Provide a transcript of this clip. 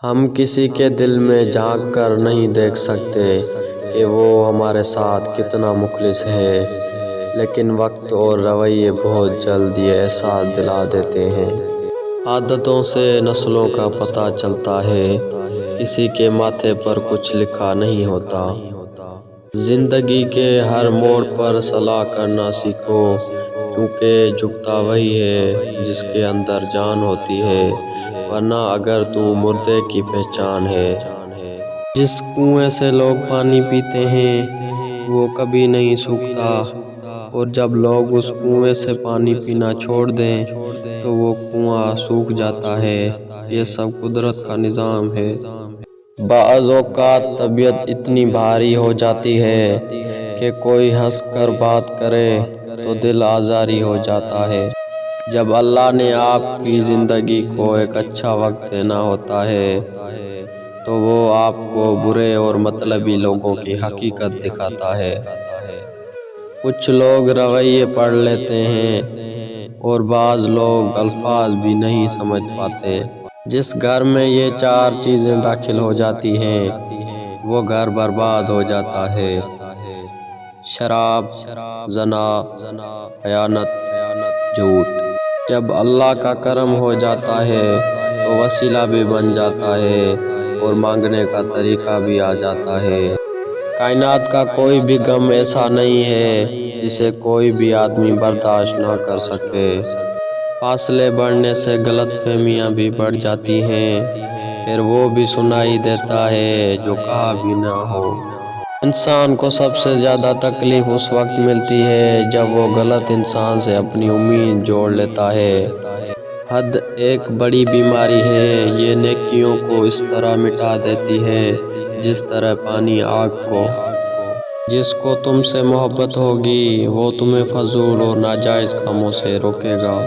ہم کسی کے دل میں جھانک کر نہیں دیکھ سکتے کہ وہ ہمارے ساتھ کتنا مخلص ہے، لیکن وقت اور رویے بہت جلد یہ احساس دلا دیتے ہیں۔ عادتوں سے نسلوں کا پتہ چلتا ہے، کسی کے ماتھے پر کچھ لکھا نہیں ہوتا۔ زندگی کے ہر موڑ پر صلاح کرنا سیکھو، کیونکہ جھکتا وہی ہے جس کے اندر جان ہوتی ہے، ورنہ اگر تو مردے کی پہچان ہے۔ جس کنویں سے لوگ پانی پیتے ہیں وہ کبھی نہیں سوکھتا، اور جب لوگ اس کنویں سے پانی پینا چھوڑ دیں تو وہ کنواں سوکھ جاتا ہے۔ یہ سب قدرت کا نظام ہے۔ بعض اوقات طبیعت اتنی بھاری ہو جاتی ہے کہ کوئی ہنس کر بات کرے تو دل آزاری ہو جاتا ہے۔ جب اللہ نے آپ کی زندگی کو ایک اچھا وقت دینا ہوتا ہے تو وہ آپ کو برے اور مطلبی لوگوں کی حقیقت دکھاتا ہے۔ کچھ لوگ رویے پڑھ لیتے ہیں اور بعض لوگ الفاظ بھی نہیں سمجھ پاتے۔ جس گھر میں یہ چار چیزیں داخل ہو جاتی ہیں وہ گھر برباد ہو جاتا ہے: شراب، زنا، خیانت، جھوٹ۔ جب اللہ کا کرم ہو جاتا ہے تو وسیلہ بھی بن جاتا ہے اور مانگنے کا طریقہ بھی آ جاتا ہے۔ کائنات کا کوئی بھی غم ایسا نہیں ہے جسے کوئی بھی آدمی برداشت نہ کر سکے۔ فاصلے بڑھنے سے غلط فہمیاں بھی بڑھ جاتی ہیں، پھر وہ بھی سنائی دیتا ہے جو کہا بھی نہ ہو۔ انسان کو سب سے زیادہ تکلیف اس وقت ملتی ہے جب وہ غلط انسان سے اپنی امید جوڑ لیتا ہے۔ حد ایک بڑی بیماری ہے، یہ نیکیوں کو اس طرح مٹا دیتی ہے جس طرح پانی آگ کو۔ جس کو تم سے محبت ہوگی وہ تمہیں فضول اور ناجائز کاموں سے روکے گا۔